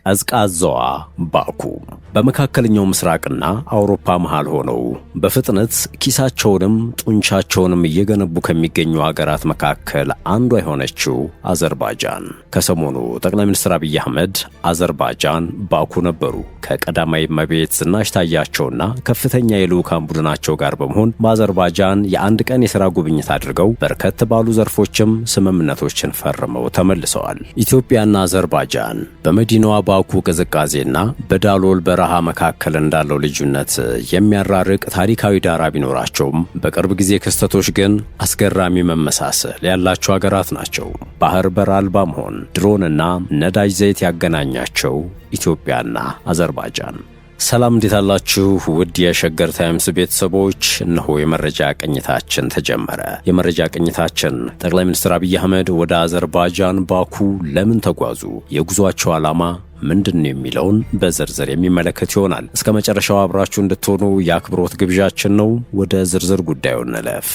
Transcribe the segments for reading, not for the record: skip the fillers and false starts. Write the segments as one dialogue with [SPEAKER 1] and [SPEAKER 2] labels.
[SPEAKER 1] ቀዝቃዛዋ ባኩ በመካከለኛው ምስራቅና አውሮፓ መሃል ሆነው በፍጥነት ኪሳቸውንም ጡንቻቸውንም እየገነቡ ከሚገኙ ሀገራት መካከል አንዷ የሆነችው አዘርባጃን። ከሰሞኑ ጠቅላይ ሚኒስትር አብይ አህመድ አዘርባጃን ባኩ ነበሩ። ከቀዳማዊ እመቤት ዝናሽ ታያቸውና ከፍተኛ የልዑካን ቡድናቸው ጋር በመሆን በአዘርባጃን የአንድ ቀን የሥራ ጉብኝት አድርገው በርከት ባሉ ዘርፎችም ስምምነቶችን ፈርመው ተመልሰዋል። ኢትዮጵያና አዘርባጃን በመዲናዋ ባኩ ቅዝቃዜና በዳሎል በረሃ መካከል እንዳለው ልዩነት የሚያራርቅ ታሪካዊ ዳራ ቢኖራቸውም በቅርብ ጊዜ ክስተቶች ግን አስገራሚ መመሳሰል ያላቸው ሀገራት ናቸው። ባህር በር አልባ መሆን፣ ድሮንና ነዳጅ ዘይት ያገናኛቸው ኢትዮጵያና አዘርባጃን። ሰላም እንዴት አላችሁ? ውድ የሸገር ታይምስ ቤተሰቦች፣ እነሆ የመረጃ ቅኝታችን ተጀመረ። የመረጃ ቅኝታችን ጠቅላይ ሚኒስትር አብይ አህመድ ወደ አዘርባጃን ባኩ ለምን ተጓዙ፣ የጉዟቸው ዓላማ ምንድነው የሚለውን በዝርዝር የሚመለከት ይሆናል። እስከ መጨረሻው አብራችሁ እንድትሆኑ የአክብሮት ግብዣችን ነው። ወደ ዝርዝር ጉዳዩ እንለፍ።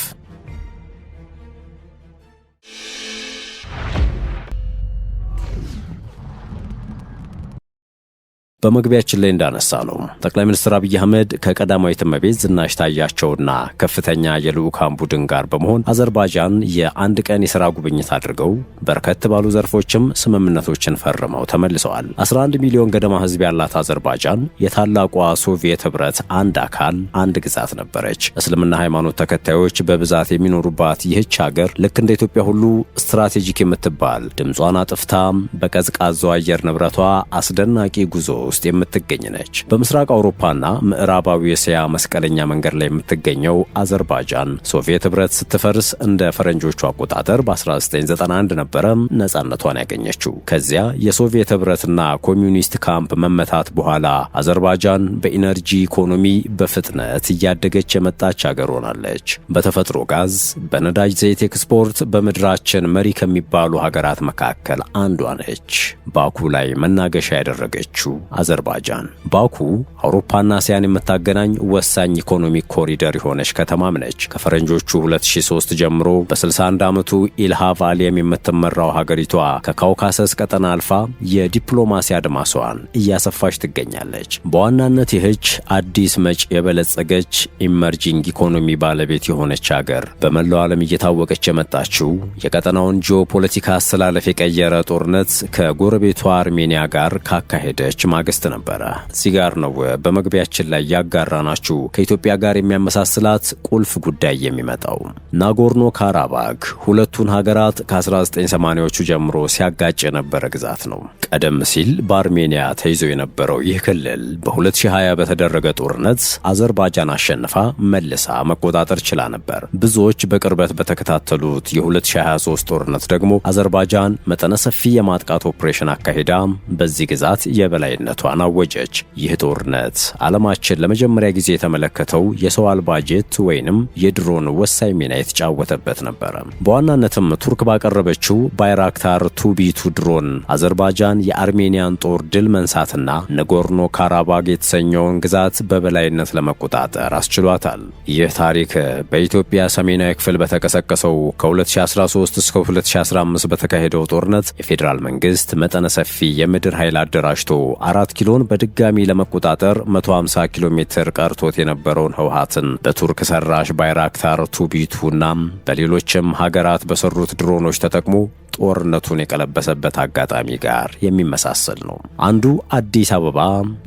[SPEAKER 1] በመግቢያችን ላይ እንዳነሳ ነው ጠቅላይ ሚኒስትር አብይ አህመድ ከቀዳማዊት እመቤት ዝናሽ ታያቸውና ከፍተኛ የልዑካን ቡድን ጋር በመሆን አዘርባጃን የአንድ ቀን የሥራ ጉብኝት አድርገው በርከት ባሉ ዘርፎችም ስምምነቶችን ፈርመው ተመልሰዋል። 11 ሚሊዮን ገደማ ሕዝብ ያላት አዘርባጃን የታላቋ ሶቪየት ኅብረት አንድ አካል፣ አንድ ግዛት ነበረች። እስልምና ሃይማኖት ተከታዮች በብዛት የሚኖሩባት ይህች ሀገር ልክ እንደ ኢትዮጵያ ሁሉ ስትራቴጂክ የምትባል ድምጿን አጥፍታ በቀዝቃዛው አየር ንብረቷ አስደናቂ ጉዞ ውስጥ የምትገኝ ነች። በምስራቅ አውሮፓና ምዕራባዊ እስያ መስቀለኛ መንገድ ላይ የምትገኘው አዘርባጃን ሶቪየት ኅብረት ስትፈርስ እንደ ፈረንጆቹ አቆጣጠር በ1991 ነበረ ነጻነቷን ያገኘችው። ከዚያ የሶቪየት ኅብረትና ኮሚዩኒስት ካምፕ መመታት በኋላ አዘርባጃን በኢነርጂ ኢኮኖሚ በፍጥነት እያደገች የመጣች ሀገር ሆናለች። በተፈጥሮ ጋዝ፣ በነዳጅ ዘይት ኤክስፖርት በምድራችን መሪ ከሚባሉ ሀገራት መካከል አንዷ ነች። ባኩ ላይ መናገሻ ያደረገችው አዘርባጃን። ባኩ አውሮፓና እስያን የምታገናኝ ወሳኝ ኢኮኖሚክ ኮሪደር የሆነች ከተማም ነች። ከፈረንጆቹ 2003 ጀምሮ በ61 ዓመቱ ኢልሃም አሊየቭ የምትመራው ሀገሪቷ ከካውካሰስ ቀጠና አልፋ የዲፕሎማሲ አድማሷን እያሰፋች ትገኛለች። በዋናነት ይህች አዲስ መጪ የበለጸገች ኢመርጂንግ ኢኮኖሚ ባለቤት የሆነች ሀገር በመላው ዓለም እየታወቀች የመጣችው የቀጠናውን ጂኦፖለቲካ አስተላለፍ የቀየረ ጦርነት ከጎረቤቷ አርሜኒያ ጋር ካካሄደች ማግስት ነበረ። እዚህ ጋር ነው በመግቢያችን ላይ ያጋራናችሁ ከኢትዮጵያ ጋር የሚያመሳስላት ቁልፍ ጉዳይ የሚመጣው። ናጎርኖ ካራባግ ሁለቱን ሀገራት ከ1980ዎቹ ጀምሮ ሲያጋጭ የነበረ ግዛት ነው። ቀደም ሲል በአርሜኒያ ተይዞ የነበረው ይህ ክልል በ2020 በተደረገ ጦርነት አዘርባጃን አሸንፋ መልሳ መቆጣጠር ችላ ነበር። ብዙዎች በቅርበት በተከታተሉት የ2023 ጦርነት ደግሞ አዘርባጃን መጠነ ሰፊ የማጥቃት ኦፕሬሽን አካሂዳ በዚህ ግዛት የበላይነቷን አወጀች። ይህ ጦርነት ዓለማችን ለመጀመሪያ ጊዜ የተመለከተው የሰው አልባ ጄት ወይንም የድሮን ወሳኝ ሚና የተጫወተበት ነበረ። በዋናነትም ቱርክ ባቀረበችው ባይራክታር ቱቢቱ ድሮን አዘርባጃን የአርሜኒያን ጦር ድል መንሳትና ነጎርኖ ካራባግ የተሰኘውን ግዛት በበላይነት ለመቆጣጠር አስችሏታል። ይህ ታሪክ በኢትዮጵያ ሰሜናዊ ክፍል በተቀሰቀሰው ከ2013 እስከ 2015 በተካሄደው ጦርነት የፌዴራል መንግስት መጠነ ሰፊ የምድር ኃይል አደራጅቶ 4 ኪሎን በድጋሚ ለመቆጣጠር 150 ኪሎ ሜትር ቀርቶት የነበረውን ህወሓትን በቱርክ ሰራሽ ባይራክታር ቱቢቱና በሌሎችም ሀገራት በሰሩት ድሮኖች ተጠቅሞ ጦርነቱን የቀለበሰበት አጋጣሚ ጋር የሚመሳሰል ነው። አንዱ አዲስ አበባ፣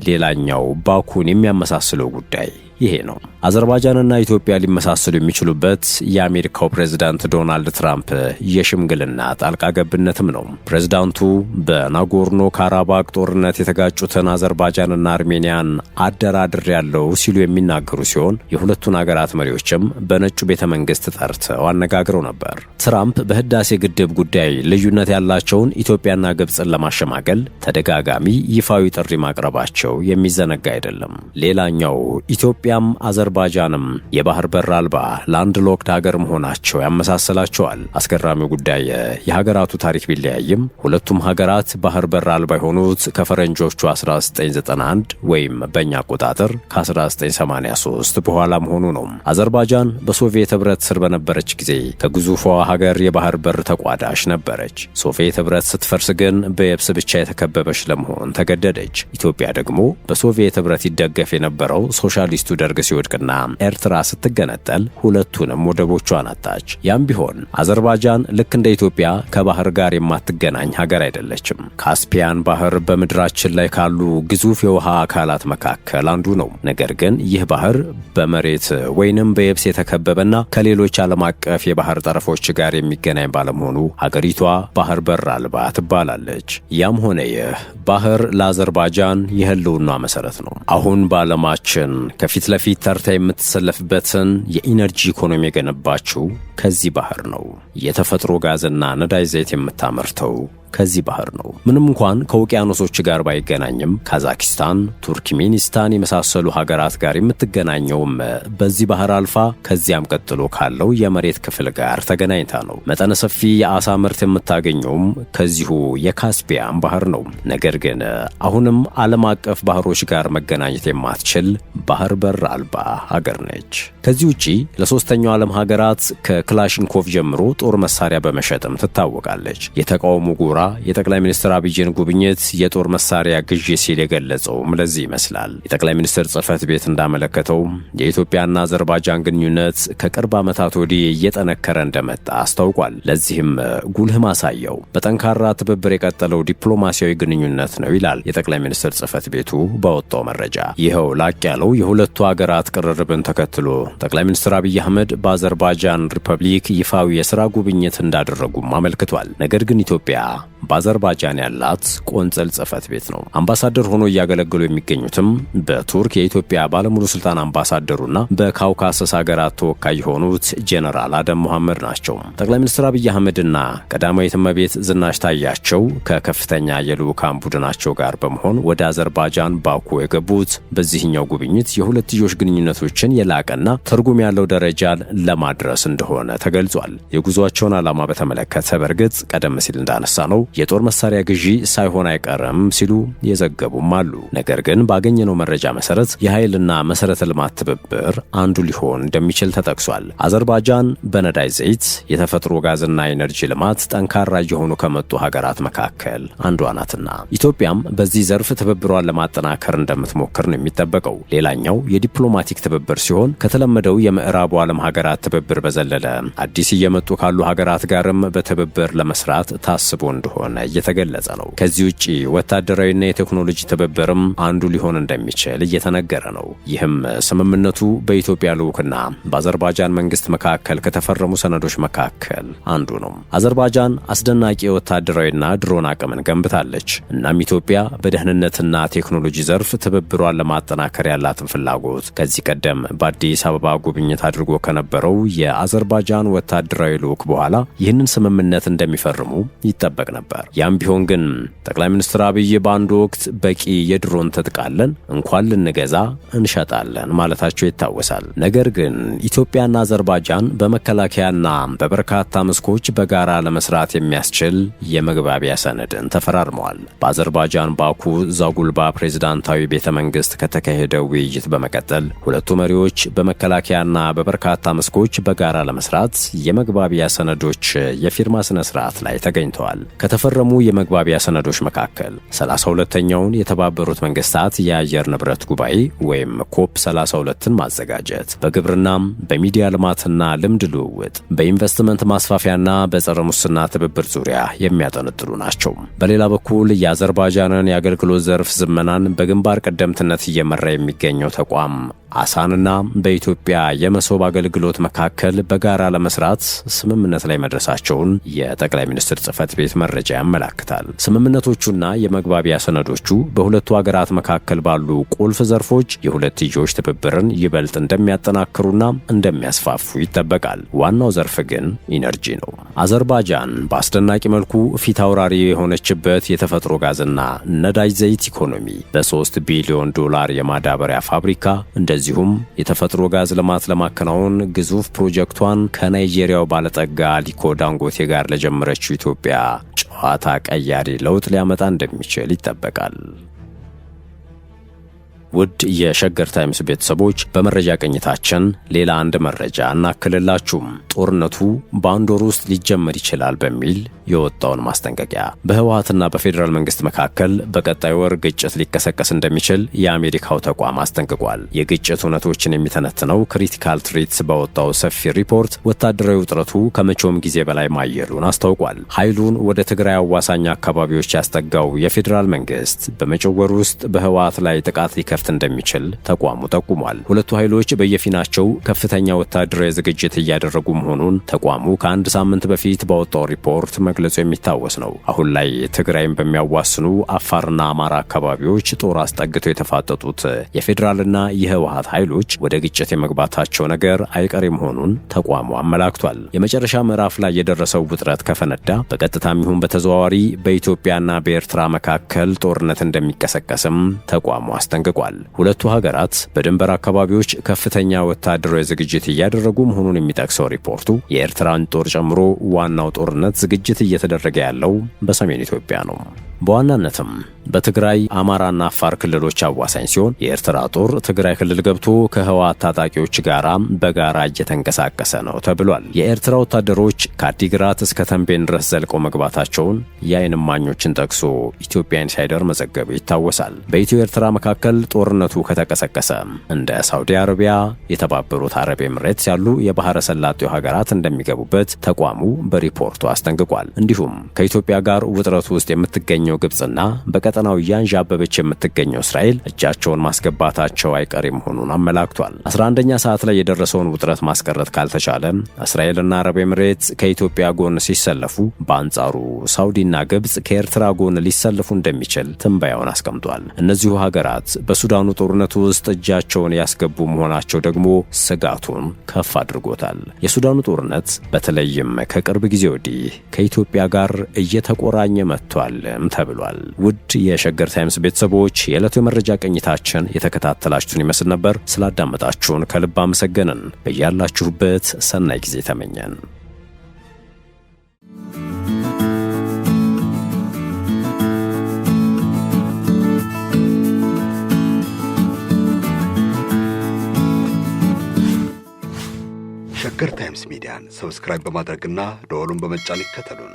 [SPEAKER 1] ሌላኛው ባኩን የሚያመሳስለው ጉዳይ ይሄ ነው። አዘርባጃንና ኢትዮጵያ ሊመሳሰሉ የሚችሉበት የአሜሪካው ፕሬዝዳንት ዶናልድ ትራምፕ የሽምግልና ጣልቃ ገብነትም ነው። ፕሬዝዳንቱ በናጎርኖ ካራባግ ጦርነት የተጋጩትን አዘርባጃንና አርሜኒያን አደራድር ያለው ሲሉ የሚናገሩ ሲሆን የሁለቱን ሀገራት መሪዎችም በነጩ ቤተ መንግስት ጠርተው አነጋግረው ነበር። ትራምፕ በህዳሴ ግድብ ጉዳይ ልዩነት ያላቸውን ኢትዮጵያና ግብፅን ለማሸማገል ተደጋጋሚ ይፋዊ ጥሪ ማቅረባቸው የሚዘነጋ አይደለም። ሌላኛው ኢትዮጵያም አዘርባጃንም የባህር በር አልባ ላንድ ሎክድ ሀገር መሆናቸው ያመሳሰላቸዋል። አስገራሚው ጉዳይ የሀገራቱ ታሪክ ቢለያይም ሁለቱም ሀገራት ባህር በር አልባ የሆኑት ከፈረንጆቹ 1991 ወይም በእኛ አቆጣጠር ከ1983 በኋላ መሆኑ ነው። አዘርባጃን በሶቪየት ኅብረት ስር በነበረች ጊዜ ከግዙፏ ሀገር የባህር በር ተቋዳሽ ነበረች። ነበረች። ሶቪየት ኅብረት ስትፈርስ ግን በየብስ ብቻ የተከበበች ለመሆን ተገደደች። ኢትዮጵያ ደግሞ በሶቪየት ኅብረት ይደገፍ የነበረው ሶሻሊስቱ ደርግ ሲወድቅና ኤርትራ ስትገነጠል ሁለቱንም ወደቦቿን አጣች። ያም ቢሆን አዘርባጃን ልክ እንደ ኢትዮጵያ ከባህር ጋር የማትገናኝ ሀገር አይደለችም። ካስፒያን ባህር በምድራችን ላይ ካሉ ግዙፍ የውሃ አካላት መካከል አንዱ ነው። ነገር ግን ይህ ባህር በመሬት ወይንም በየብስ የተከበበና ከሌሎች ዓለም አቀፍ የባህር ጠረፎች ጋር የሚገናኝ ባለመሆኑ ሀገሪቷ ባህር በር አልባ ትባላለች። ያም ሆነ ይህ ባህር ለአዘርባጃን የህልውና መሰረት ነው። አሁን በዓለማችን ከፊት ለፊት ተርታ የምትሰለፍበትን የኢነርጂ ኢኮኖሚ የገነባችው ከዚህ ባህር ነው። የተፈጥሮ ጋዝና ነዳጅ ዘይት የምታመርተው ከዚህ ባህር ነው። ምንም እንኳን ከውቅያኖሶች ጋር ባይገናኝም ካዛክስታን፣ ቱርክሜኒስታን የመሳሰሉ ሀገራት ጋር የምትገናኘውም በዚህ ባህር አልፋ ከዚያም ቀጥሎ ካለው የመሬት ክፍል ጋር ተገናኝታ ነው። መጠነ ሰፊ የአሳ ምርት የምታገኘውም ከዚሁ የካስፒያን ባህር ነው። ነገር ግን አሁንም ዓለም አቀፍ ባህሮች ጋር መገናኘት የማትችል ባህር በር አልባ ሀገር ነች። ከዚህ ውጪ ለሶስተኛው ዓለም ሀገራት ከክላሽንኮቭ ጀምሮ ጦር መሳሪያ በመሸጥም ትታወቃለች። የተቃውሞ ጎራ የጠቅላይ ሚኒስትር አብይን ጉብኝት የጦር መሳሪያ ግዢ ሲል የገለጸውም ለዚህ ይመስላል። የጠቅላይ ሚኒስትር ጽሕፈት ቤት እንዳመለከተው የኢትዮጵያና አዘርባጃን ግንኙነት ከቅርብ ዓመታት ወዲህ እየጠነከረ እንደመጣ አስታውቋል። ለዚህም ጉልህ ማሳያው በጠንካራ ትብብር የቀጠለው ዲፕሎማሲያዊ ግንኙነት ነው ይላል የጠቅላይ ሚኒስትር ጽሕፈት ቤቱ ባወጣው መረጃ። ይኸው ላቅ ያለው የሁለቱ ሀገራት ቅርርብን ተከትሎ ጠቅላይ ሚኒስትር አብይ አህመድ በአዘርባጃን ሪፐብሊክ ይፋዊ የሥራ ጉብኝት እንዳደረጉም አመልክቷል። ነገር ግን ኢትዮጵያ በአዘርባጃን ያላት ቆንጽል ጽሕፈት ቤት ነው። አምባሳደር ሆኖ እያገለገሉ የሚገኙትም በቱርክ የኢትዮጵያ ባለሙሉ ስልጣን አምባሳደሩና በካውካሰስ ሀገራት ተወካይ የሆኑት ጄኔራል አደም መሐመድ ናቸው። ጠቅላይ ሚኒስትር አብይ አህመድና ቀዳማዊት እመቤት ዝናሽ ታያቸው ከከፍተኛ የልዑካን ቡድናቸው ጋር በመሆን ወደ አዘርባጃን ባኩ የገቡት በዚህኛው ጉብኝት የሁለትዮሽ ግንኙነቶችን የላቀና ትርጉም ያለው ደረጃን ለማድረስ እንደሆነ ተገልጿል። የጉዟቸውን ዓላማ በተመለከተ በእርግጥ ቀደም ሲል እንዳነሳ ነው የጦር መሳሪያ ግዢ ሳይሆን አይቀርም ሲሉ የዘገቡም አሉ። ነገር ግን ባገኘነው መረጃ መሰረት የኃይልና መሰረተ ልማት ትብብር አንዱ ሊሆን እንደሚችል ተጠቅሷል። አዘርባጃን በነዳጅ ዘይት፣ የተፈጥሮ ጋዝና ኤነርጂ ልማት ጠንካራ እየሆኑ ከመጡ ሀገራት መካከል አንዷ ናትና ኢትዮጵያም በዚህ ዘርፍ ትብብሯን ለማጠናከር እንደምትሞክር ነው የሚጠበቀው። ሌላኛው የዲፕሎማቲክ ትብብር ሲሆን ከተለመደው የምዕራቡ ዓለም ሀገራት ትብብር በዘለለ አዲስ እየመጡ ካሉ ሀገራት ጋርም በትብብር ለመስራት ታስቦ እንደሆነ እየተገለጸ ነው። ከዚህ ውጪ ወታደራዊና የቴክኖሎጂ ትብብርም አንዱ ሊሆን እንደሚችል እየተነገረ ነው። ይህም ስምምነቱ በኢትዮጵያ ልዑክና በአዘርባጃን መንግስት መካከል ከተፈረሙ ሰነዶች መካከል አንዱ ነው። አዘርባጃን አስደናቂ የወታደራዊና ድሮን አቅምን ገንብታለች። እናም ኢትዮጵያ በደህንነትና ቴክኖሎጂ ዘርፍ ትብብሯን ለማጠናከር ያላትን ፍላጎት ከዚህ ቀደም በአዲስ አበባ ጉብኝት አድርጎ ከነበረው የአዘርባጃን ወታደራዊ ልዑክ በኋላ ይህንን ስምምነት እንደሚፈርሙ ይጠበቅ ነበር። ያም ቢሆን ግን ጠቅላይ ሚኒስትር አብይ በአንድ ወቅት በቂ የድሮን ትጥቅ አለን፣ እንኳን ልንገዛ እንሸጣለን ማለታቸው ይታወሳል። ነገር ግን ኢትዮጵያና አዘርባጃን በመከላከያና በበርካታ መስኮች በጋራ ለመስራት የሚያስችል የመግባቢያ ሰነድን ተፈራርመዋል። በአዘርባጃን ባኩ ዛጉልባ ፕሬዝዳንታዊ ቤተ መንግስት ከተካሄደው ውይይት በመቀጠል ሁለቱ መሪዎች በመከላከያና በበርካታ መስኮች በጋራ ለመስራት የመግባቢያ ሰነዶች የፊርማ ስነ ስርዓት ላይ ተገኝተዋል። ከተፈረሙ የመግባቢያ ሰነዶች መካከል 32ኛውን የተባበሩት መንግስታት የአየር ንብረት ጉባኤ ወይም ኮፕ 32ን ማዘጋጀት፣ በግብርናም በሚዲያ ልማትና ልምድ ልውውጥ፣ በኢንቨስትመንት ማስፋፊያና በጸረ ሙስና ትብብር ዙሪያ የሚያጠነጥሉ ናቸው። በሌላ በኩል የአዘርባጃንን የአገልግሎት ዘርፍ ዝመናን በግንባር ቀደምትነት እየመራ የሚገኘው ተቋም አሳንና በኢትዮጵያ የመሶብ አገልግሎት መካከል በጋራ ለመስራት ስምምነት ላይ መድረሳቸውን የጠቅላይ ሚኒስትር ጽሕፈት ቤት መረጃ ያመላክታል። ስምምነቶቹና የመግባቢያ ሰነዶቹ በሁለቱ ሀገራት መካከል ባሉ ቁልፍ ዘርፎች የሁለትዮሽ ትብብርን ይበልጥ እንደሚያጠናክሩና እንደሚያስፋፉ ይጠበቃል። ዋናው ዘርፍ ግን ኢነርጂ ነው። አዘርባጃን በአስደናቂ መልኩ ፊት አውራሪ የሆነችበት የተፈጥሮ ጋዝና ነዳጅ ዘይት ኢኮኖሚ በ3 ቢሊዮን ዶላር የማዳበሪያ ፋብሪካ እንደዚሁም የተፈጥሮ ጋዝ ልማት ለማከናወን ግዙፍ ፕሮጀክቷን ከናይጄሪያው ባለጠጋ አሊኮ ዳንጎቴ ጋር ለጀመረችው ኢትዮጵያ ጨዋታ ቀያሪ ለውጥ ሊያመጣ እንደሚችል ይጠበቃል። ውድ የሸገር ታይምስ ቤተሰቦች በመረጃ ቅኝታችን ሌላ አንድ መረጃ እናክልላችሁም። ጦርነቱ በአንድ ወር ውስጥ ሊጀመር ይችላል በሚል የወጣውን ማስጠንቀቂያ በህወሓትና በፌዴራል መንግስት መካከል በቀጣይ ወር ግጭት ሊቀሰቀስ እንደሚችል የአሜሪካው ተቋም አስጠንቅቋል። የግጭት እውነቶችን የሚተነትነው ክሪቲካል ትሪትስ ባወጣው ሰፊ ሪፖርት ወታደራዊ ውጥረቱ ከመቼውም ጊዜ በላይ ማየሉን አስታውቋል። ኃይሉን ወደ ትግራይ አዋሳኝ አካባቢዎች ያስጠጋው የፌዴራል መንግስት በመጪው ወር ውስጥ በህወሓት ላይ ጥቃት ሊከፍት እንደሚችል ተቋሙ ጠቁሟል። ሁለቱ ኃይሎች በየፊናቸው ከፍተኛ ወታደራዊ ዝግጅት እያደረጉ መሆኑን ተቋሙ ከአንድ ሳምንት በፊት ባወጣው ሪፖርት መግለጹ የሚታወስ ነው። አሁን ላይ ትግራይን በሚያዋስኑ አፋርና አማራ አካባቢዎች ጦር አስጠግተው የተፋጠጡት የፌዴራልና የህወሓት ኃይሎች ወደ ግጭት የመግባታቸው ነገር አይቀሬ መሆኑን ተቋሙ አመላክቷል። የመጨረሻ ምዕራፍ ላይ የደረሰው ውጥረት ከፈነዳ በቀጥታም ይሁን በተዘዋዋሪ በኢትዮጵያና በኤርትራ መካከል ጦርነት እንደሚቀሰቀስም ተቋሙ አስጠንቅቋል። ሁለቱ ሀገራት በድንበር አካባቢዎች ከፍተኛ ወታደራዊ ዝግጅት እያደረጉ መሆኑን የሚጠቅሰው ሪፖርቱ የኤርትራን ጦር ጨምሮ ዋናው ጦርነት ዝግጅት እየተደረገ ያለው በሰሜን ኢትዮጵያ ነው። በዋናነትም በትግራይ አማራና አፋር ክልሎች አዋሳኝ ሲሆን የኤርትራ ጦር ትግራይ ክልል ገብቶ ከህወሓት ታጣቂዎች ጋር በጋራ እየተንቀሳቀሰ ነው ተብሏል። የኤርትራ ወታደሮች ከአዲግራት እስከ ተንቤን ድረስ ዘልቀው መግባታቸውን የዓይን እማኞችን ጠቅሶ ኢትዮጵያ ኢንሳይደር መዘገቡ ይታወሳል። በኢትዮ ኤርትራ መካከል ጦርነቱ ከተቀሰቀሰ እንደ ሳውዲ አረቢያ፣ የተባበሩት አረብ ኤምሬትስ ያሉ የባህረ ሰላጤው ሀገራት እንደሚገቡበት ተቋሙ በሪፖርቱ አስጠንቅቋል። እንዲሁም ከኢትዮጵያ ጋር ውጥረቱ ውስጥ የምትገኘው ግብጽና በቀጠናው ያንዣበበች የምትገኘው እስራኤል እጃቸውን ማስገባታቸው አይቀሬ መሆኑን አመላክቷል። 11ኛ ሰዓት ላይ የደረሰውን ውጥረት ማስቀረት ካልተቻለ እስራኤልና አረብ ኤምሬትስ ከኢትዮጵያ ጎን ሲሰለፉ፣ በአንጻሩ ሳውዲና ግብጽ ከኤርትራ ጎን ሊሰለፉ እንደሚችል ትንበያውን አስቀምጧል። እነዚሁ ሀገራት በሱዳኑ ጦርነት ውስጥ እጃቸውን ያስገቡ መሆናቸው ደግሞ ስጋቱን ከፍ አድርጎታል። የሱዳኑ ጦርነት በተለይም ከቅርብ ጊዜ ወዲህ ከኢትዮጵያ ጋር እየተቆራኘ መጥቷልም ተብሏል። ውድ የሸገር ታይምስ ቤተሰቦች የዕለቱ የመረጃ ቅኝታችን የተከታተላችሁን ይመስል ነበር። ስላዳመጣችሁን ከልብ አመሰገንን። በያላችሁበት ሰናይ ጊዜ ተመኘን።
[SPEAKER 2] ሸገር ታይምስ ሚዲያን ሰብስክራይብ በማድረግና ደወሉን በመጫን ይከተሉን።